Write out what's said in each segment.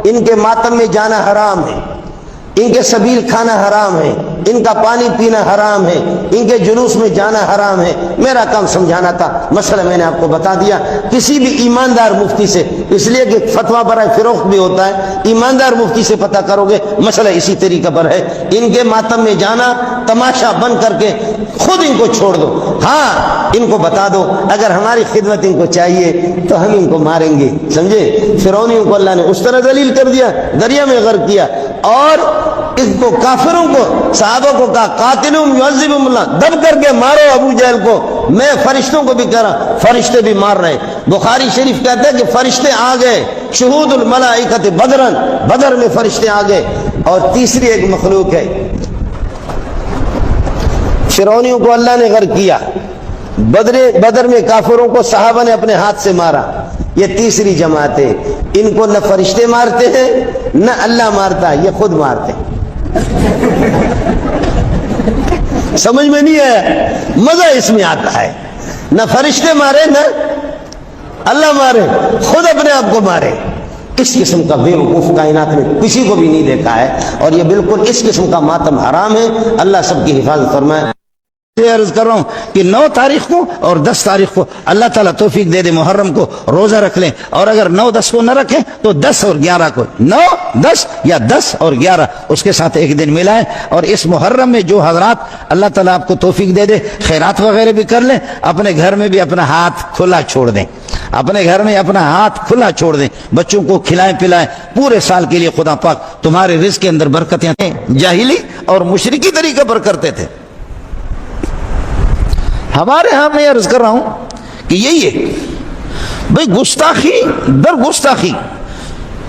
ان کے ماتم میں جانا حرام ہے، ان کے سبیل کھانا حرام ہے، ان کا پانی پینا حرام ہے، ان کے جلوس میں جانا حرام ہے۔ میرا کام سمجھانا تھا، مسئلہ میں نے آپ کو بتا دیا۔ کسی بھی ایماندار مفتی سے، اس لیے کہ فتویٰ برائے فروخت بھی ہوتا ہے، ایماندار مفتی سے پتہ کرو گے مسئلہ اسی طریقہ پر ہے۔ ان کے ماتم میں جانا تماشا بند کر کے خود ان کو چھوڑ دو۔ ہاں ان کو بتا دو اگر ہماری خدمت ان کو چاہیے تو ہم ان کو ماریں گے، سمجھے؟ فرعونیوں کو اللہ نے اس طرح ذلیل کر دیا، دریا میں غرق کیا، اور اس کو کافروں کو صحابہ کو کہا قاتلہم یعذبہم اللہ، دب کر کے مارو ابو جہل کو۔ میں فرشتوں کو بھی کہہ رہا، فرشتے بھی مار رہے۔ بخاری شریف کہتا ہے کہ فرشتے آ گئے، شہود الملائکۃ بدرن، بدر میں فرشتے آ گئے۔ اور تیسری ایک مخلوق ہے، فرعونیوں کو اللہ نے غرق کیا، بدر میں کافروں کو صحابہ نے اپنے ہاتھ سے مارا۔ یہ تیسری جماعت ہے، ان کو نہ فرشتے مارتے ہیں نہ اللہ مارتا، یہ خود مارتے ہیں۔ سمجھ میں نہیں آیا؟ مزہ اس میں آتا ہے، نہ فرشتے مارے نہ اللہ مارے، خود اپنے آپ کو مارے۔ اس قسم کا بے وقوف کائنات میں کسی کو بھی نہیں دیکھا ہے، اور یہ بالکل اس قسم کا ماتم حرام ہے۔ اللہ سب کی حفاظت فرمائے۔ عرض کر رہا ہوں کہ 9 تاریخ کو اور 10 تاریخ کو اللہ تعالیٰ توفیق دے دے محرم کو روزہ رکھ لیں، اور اگر 9 10 کو نہ رکھیں تو 10 اور 11 کو، 9 10 یا 10 اور 11 اس کے ساتھ ایک دن ملائیں۔ اور اس محرم میں جو حضرات اللہ تعالیٰ آپ کو توفیق دے دے خیرات وغیرہ بھی کر لیں، اپنے گھر میں بھی اپنا ہاتھ کھلا چھوڑ دیں، اپنے گھر میں اپنا ہاتھ کھلا چھوڑ دیں، بچوں کو کھلائیں پلائیں، پورے سال کے لیے خدا پاک تمہارے رزق کے اندر برکتیں دیں۔ جاہلی اور مشرکی طریقے پر کرتے تھے، ہمارے ہاں میں عرض کر رہا ہوں کہ یہی ہے بھئی، گستاخی در گستاخی۔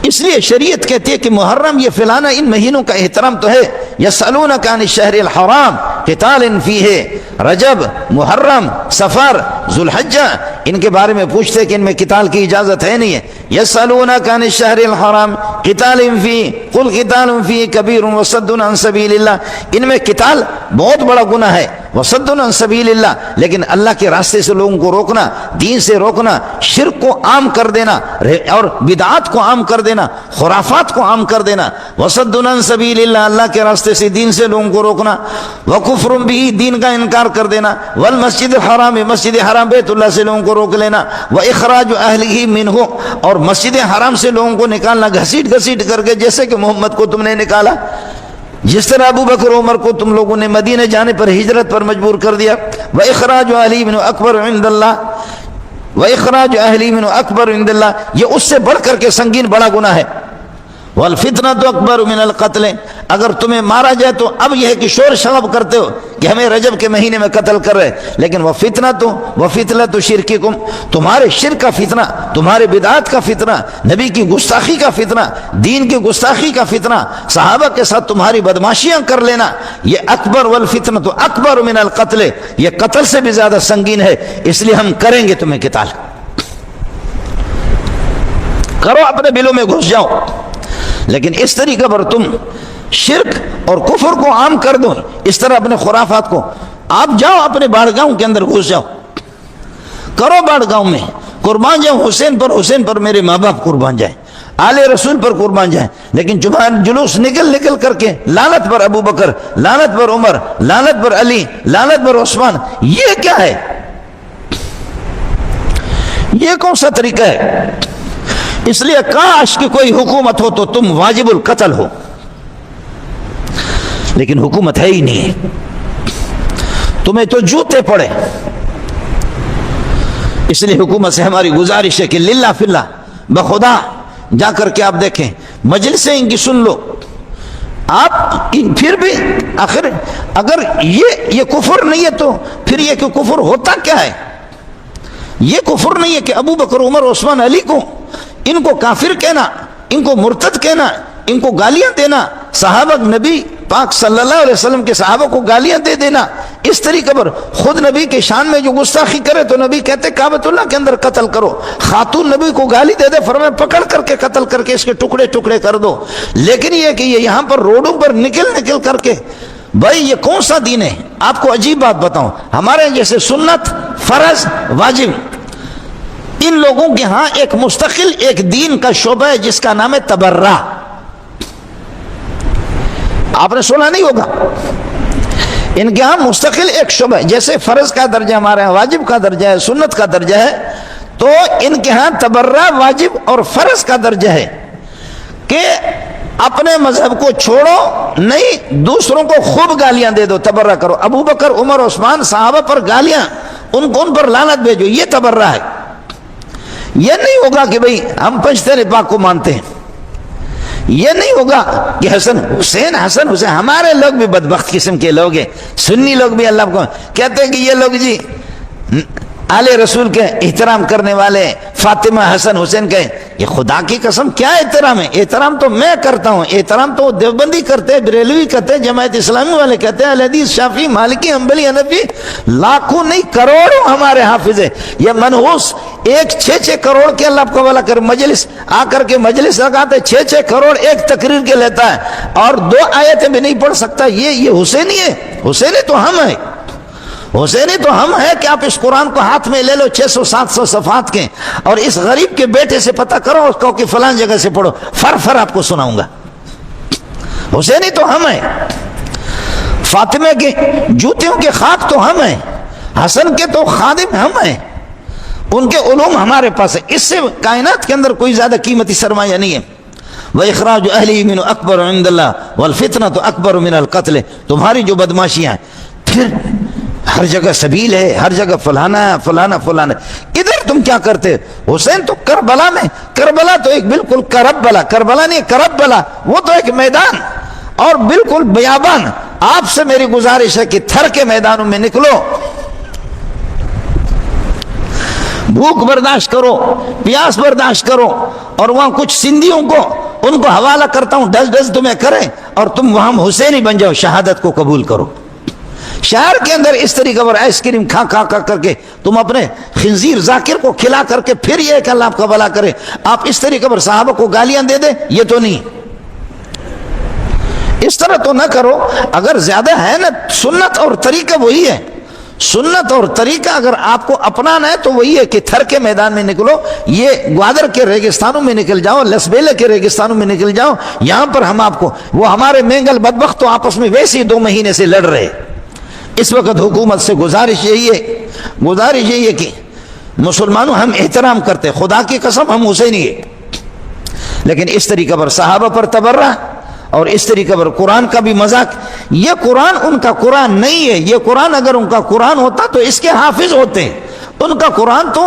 اس لیے شریعت کہتی ہے کہ محرم یہ فلانا ان مہینوں کا احترام تو ہے۔ یسألونک عن الشہر الحرام قتال فیہ، رجب، محرم، سفر، ذوالحجہ، ان کے بارے میں پوچھتے کہ ان میں قتال کی اجازت ہے نہیں ہے۔ یسألونک عن الشہر الحرام قتال فیہ قل قتال فیہ کبیر وصد عن سبیل اللہ، ان میں قتال بہت بڑا گناہ ہے، وصد عن سبیل اللہ، لیکن اللہ کے راستے سے لوگوں کو روکنا، دین سے روکنا، شرک کو عام کر دینا اور بدعات کو عام کر دینا، خرافات کو عام کر دینا، وصد عن سبیل اللہ، اللہ کے راستے سے دین سے لوگوں کو روکنا، وکفر بھی، دین کا انکار کر دینا، والمسجد الحرام، مسجد حرام بیت اللہ سے لوگوں کو روک لینا، واخراج اہلہ منہ، اور مسجد حرام سے لوگوں کو نکالنا گھسیٹ گھسیٹ کر کے، جیسے کہ محمد کو تم نے نکالا، جس طرح ابو بکر عمر کو تم لوگوں نے مدینہ جانے پر ہجرت پر مجبور کر دیا۔ وَإِخْرَاجُ أَهْلِهِ مِنْهُ أَكْبَرُ عِنْدَ اللَّهِ، وَإِخْرَاجُ أَهْلِهِ مِنْهُ أَكْبَرُ عِنْدَ اللَّهِ، یہ اس سے بڑھ کر کے سنگین بڑا گناہ ہے۔ والفتنة أكبر من القتل، اگر تمہیں مارا جائے تو اب یہ ہے کہ شور شغب کرتے ہو کہ ہمیں رجب کے مہینے میں قتل کر رہے، لیکن وفتنة شرککم، تمہارے شرک کا فتنہ، تمہارے بدعات کا فتنہ، نبی کی گستاخی کا فتنہ، دین کی گستاخی کا فتنہ، صحابہ کے ساتھ تمہاری بدماشیاں کر لینا، یہ اکبر، والفتنة أكبر من القتل، یہ قتل سے بھی زیادہ سنگین ہے، اس لیے ہم کریں گے تمہیں قتال۔ کرو، اپنے بلوں میں گھس جاؤ، لیکن اس طریقے پر تم شرک اور کفر کو عام کر دو، اس طرح اپنے خرافات کو، آپ جاؤ اپنے باڑگاہوں کے اندر گھس جاؤ، کرو باڑگاہوں میں قربان جاؤ، حسین پر میرے ماں باپ قربان جائیں، آل رسول پر قربان جائیں، لیکن جلوس نکل کر کے لعنت پر ابو بکر، لعنت پر عمر، لعنت پر علی، لعنت پر عثمان، یہ کیا ہے؟ یہ کون سا طریقہ ہے؟ اس لیے کاش کہ کوئی حکومت ہو تو تم واجب القتل ہو، لیکن حکومت ہے ہی نہیں، تمہیں تو جوتے پڑے۔ اس لیے حکومت سے ہماری گزارش ہے کہ للہ فی اللہ، بخدا جا کر کے آپ دیکھیں، مجلسیں ان کی سن لو، آپ پھر بھی آخر اگر یہ کفر نہیں ہے تو پھر یہ کہ کفر ہوتا کیا ہے؟ یہ کفر نہیں ہے کہ ابو بکر، عمر، عثمان، علی کو ان کو کافر کہنا، ان کو مرتد کہنا، ان کو گالیاں دینا، صحابہ نبی پاک صلی اللہ علیہ وسلم کے صحابہ کو گالیاں دے دینا، اس طریقے پر خود نبی کے شان میں جو گستاخی کرے تو نبی کہتے کعبۃ اللہ کے اندر قتل کرو، خاتون نبی کو گالی دے دے، فرمایا پکڑ کر کے قتل کر کے اس کے ٹکڑے ٹکڑے کر دو۔ لیکن یہ کہ یہ یہاں پر روڈوں پر نکل کر کے، بھائی یہ کون سا دین ہے؟ آپ کو عجیب بات بتاؤں، ہمارے جیسے سنت، فرض، واجب، ان لوگوں کے ہاں ایک مستقل ایک دین کا شعبہ ہے جس کا نام ہے تبرہ. آپ نے سنا نہیں ہوگا. ان کے ہاں مستقل ایک شعبہ ہے. جیسے فرض کا درجہ ہمارے ہاں واجب کا درجہ ہے, سنت کا درجہ ہے, تو ان کے ہاں تبرہ واجب اور فرض کا درجہ ہے کہ اپنے مذہب کو چھوڑو نہیں, دوسروں کو خوب گالیاں دے دو, تبرہ کرو. ابو بکر, عمر, عثمان صحابہ پر گالیاں, ان پر لعنت بھیجو, یہ تبرہ ہے. یہ نہیں ہوگا کہ بھئی ہم پنجتن پاک کو مانتے ہیں. یہ نہیں ہوگا کہ حسن حسین, ہمارے لوگ بھی بدبخت قسم کے لوگ ہیں. سنی لوگ بھی اللہ کو کہتے ہیں کہ یہ لوگ جی آل رسول کے احترام کرنے والے, فاطمہ, حسن, حسین کے. یہ خدا کی قسم کیا احترام ہے؟ احترام تو میں کرتا ہوں, احترام تو دیوبندی کرتے ہیں, بریلوی کرتے ہیں, جماعت اسلامی والے کہتے ہیں, اہل حدیث, شافعی, مالکی, حنبلی, حنفی, لاکھوں نہیں کروڑوں ہمارے حافظ ہیں. یہ منحوس 6 کروڑ کے اللہ کو والا کر مجلس آ کر کے مجلس لگاتے, 6 کروڑ ایک تقریر کے لیتا ہے اور 2 آیتیں بھی نہیں پڑھ سکتا. یہ حسینی ہے؟ حسینی تو ہم ہیں, حسینی تو ہم ہیں کہ آپ اس قرآن کو ہاتھ میں لے لو 600-700 صفحات کے, اور اس غریب کے بیٹے سے پتہ کرو اس کو کہ فلان جگہ سے پڑھو, فر آپ کو سناؤں گا. حسینی تو ہم ہیں, فاطمہ کے جوتیوں کے خاک تو ہم ہیں, حسن کے تو خادم ہم ہیں, ان کے علوم ہمارے پاس ہے. اس سے کائنات کے اندر کوئی زیادہ قیمتی سرمایہ نہیں ہے. وَإِخْرَاجُ أَهْلِهِ مِنْهُ أَكْبَرُ عِنْدَ اللَّهِ وَالْفِتْنَةُ أَكْبَرُ مِنَ الْقَتْلِ. تمہاری جو بدماشیاں ہیں, پھر ہر جگہ سبیل ہے, ہر جگہ فلانا ہے. ادھر تم کیا کرتے؟ حسین تو کربلا میں, کربلا تو ایک بالکل کربلا نہیں, کربلا وہ تو ایک میدان اور بالکل بیابان. آپ سے میری گزارش ہے کہ تھر کے میدانوں میں نکلو, بھوک برداشت کرو, پیاس برداشت کرو, اور وہاں کچھ سندھیوں کو ان کو حوالہ کرتا ہوں, ڈز تمہیں کریں, اور تم وہاں حسینی بن جاؤ, شہادت کو قبول کرو. شہر کے اندر اس طریقے پر آئس کریم کھا کر کے تم اپنے خنزیر ذاکر کو کھلا کر کے پھر یہ کہ اللہ آپ کا بھلا کرے, آپ اس طریقے پر صحابہ کو گالیاں دے دیں, یہ تو نہیں. اس طرح تو نہ کرو. اگر زیادہ ہے نا, سنت اور طریقہ وہی ہے. سنت اور طریقہ اگر آپ کو اپنانا ہے تو وہی ہے کہ تھر کے میدان میں نکلو, یہ گوادر کے ریگستانوں میں نکل جاؤ, لسبیلے کے ریگستانوں میں نکل جاؤ. یہاں پر ہم آپ کو, وہ ہمارے مینگل بدبخت تو آپس میں ویسے ہی 2 مہینے سے لڑ رہے. اس وقت حکومت سے گزارش یہی ہے کہ مسلمانوں ہم احترام کرتے, خدا کی قسم ہم حسینی ہے, لیکن اس طریقے پر صحابہ پر تبرہ اور اس طریقے پر قرآن کا بھی مذاق. یہ قرآن ان کا قرآن نہیں ہے. یہ قرآن اگر ان کا قرآن ہوتا تو اس کے حافظ ہوتے ہیں. ان کا قرآن تو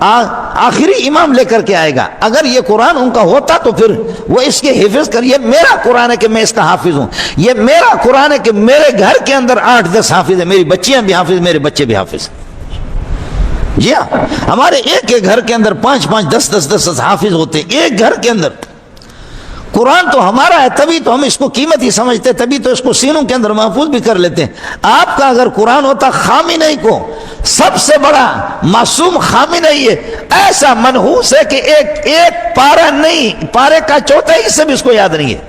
آخری امام لے کر کے آئے گا. اگر یہ قرآن ان کا ہوتا تو پھر وہ اس کے حفظ کر. یہ میرا قرآن ہے کہ میں اس کا حافظ ہوں. یہ میرا قرآن ہے کہ میرے گھر کے اندر 8-10 حافظ ہیں, میری بچیاں بھی حافظ, میرے بچے بھی حافظ. جی ہاں, ہمارے ایک گھر کے اندر 5-5, 10-10 حافظ ہوتے ہیں ایک گھر کے اندر. قرآن تو ہمارا ہے, تبھی تو ہم اس کو قیمتی سمجھتے, تبھی تو اس کو سینوں کے اندر محفوظ بھی کر لیتے ہیں. آپ کا اگر قرآن ہوتا, خامنئی کو سب سے بڑا معصوم خامنئی ہے, ایسا منحوس ہے کہ ایک پارہ نہیں, پارے کا چوتھائی حصہ بھی اس کو یاد نہیں ہے.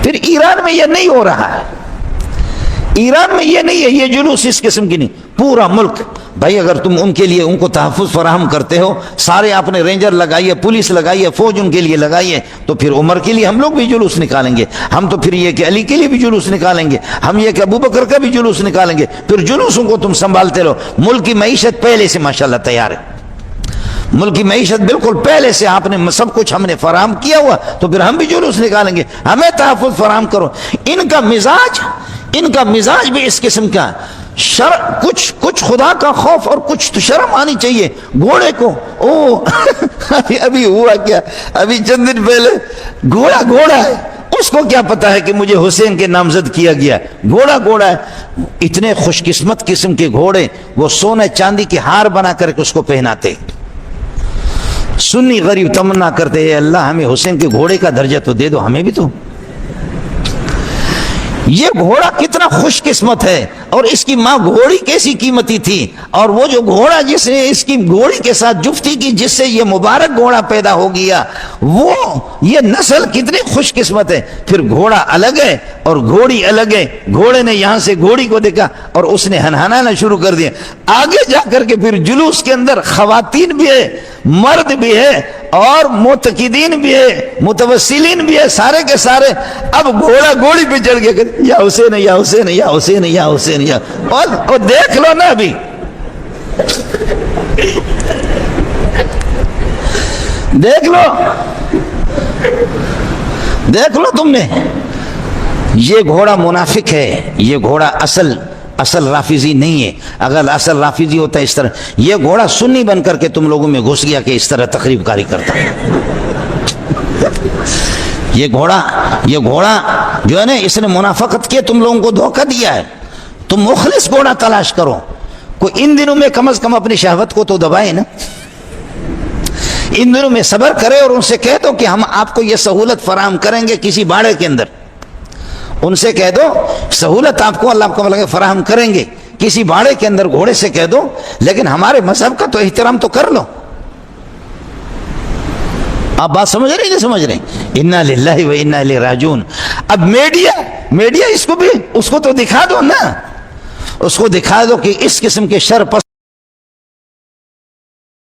پھر ایران میں یہ نہیں ہو رہا ہے, ایران میں یہ نہیں ہے, یہ جلوس اس قسم کی نہیں. پورا ملک بھائی, اگر تم ان کے لیے ان کو تحفظ فراہم کرتے ہو, سارے آپ نے رینجر لگائیے, پولیس لگائیے, فوج ان کے لیے لگائیے, تو پھر عمر کے لیے ہم لوگ بھی جلوس نکالیں گے. ہم تو پھر یہ کہ علی کے لیے بھی جلوس نکالیں گے, ہم یہ کہ ابو بکر کا بھی جلوس نکالیں گے. پھر جلوسوں کو تم سنبھالتے رہو. ملک کی معیشت پہلے سے ماشاءاللہ تیار ہے, ملک کی معیشت بالکل پہلے سے آپ نے سب کچھ ہم نے فراہم کیا ہوا, تو پھر ہم بھی جلوس نکالیں گے. ہمیں تحفظ فراہم کرو. ان کا مزاج بھی اس قسم کا, کچھ خدا کا خوف اور کچھ تو شرم آنی چاہیے. گھوڑے کو ابھی ہوا کیا, ابھی چند دن پہلے گھوڑا ہے, اس کو کیا پتا ہے کہ مجھے حسین کے نامزد کیا گیا. گھوڑا ہے. اتنے خوش قسمت قسم کے گھوڑے, وہ سونے چاندی کے ہار بنا کر کے اس کو پہناتے. سنی غریب تمنا کرتے, اے اللہ ہمیں حسین کے گھوڑے کا درجہ تو دے دو, ہمیں بھی تو. یہ گھوڑا کتنا خوش قسمت ہے، اور اس کی ماں گھوڑی کیسی قیمتی تھی، اور وہ جو گھوڑا جس نے اس کی گھوڑی کے ساتھ جفتی کی، جس سے یہ مبارک گھوڑا پیدا ہو گیا، وہ یہ نسل کتنی خوش قسمت ہے۔ پھر گھوڑا الگ ہے اور گھوڑی الگ ہے۔ گھوڑے نے یہاں سے گھوڑی کو دیکھا اور اس نے ہنہنانا شروع کر دیا۔ آگے جا کر کے پھر جلوس کے اندر خواتین بھی ہے، مرد بھی ہے، اور معتقدین بھی ہے، متوسلین بھی ہے، سارے کے سارے۔ اب گھوڑا گھوڑی پہ چڑھ گیا، یا حسین یا حسین یا حسین یا حسین یا، اور دیکھ لو نا، ابھی دیکھ لو، دیکھ لو تم نے، یہ گھوڑا منافق ہے، یہ گھوڑا اصل رافضی نہیں ہے۔ اگر اصل رافضی ہوتا ہے اس طرح، یہ گھوڑا سنی بن کر کے تم لوگوں میں گھس گیا کہ اس طرح تقریب کاری کرتا ہے۔ یہ گھوڑا جو ہے نا، اس نے منافقت کی، تم لوگوں کو دھوکہ دیا ہے۔ تم مخلص گھوڑا تلاش کرو، کوئی ان دنوں میں کم از کم اپنی شہوت کو تو دبائے نا، ان دنوں میں صبر کرے، اور ان سے کہہ دو کہ ہم آپ کو یہ سہولت فراہم کریں گے کسی باڑے کے اندر، ان سے کہہ دو سہولت آپ کو اللہ کو فراہم کریں گے کسی باڑے کے اندر، گھوڑے سے کہہ دو، لیکن ہمارے مذہب کا تو احترام تو کر لو۔ آپ بات سمجھ رہے ہیں؟ سمجھ رہے ہیں؟ انا للہ و انا الیہ راجعون۔ اب میڈیا اس کو تو دکھا دو نا، اس کو دکھا دو کہ اس قسم کے شر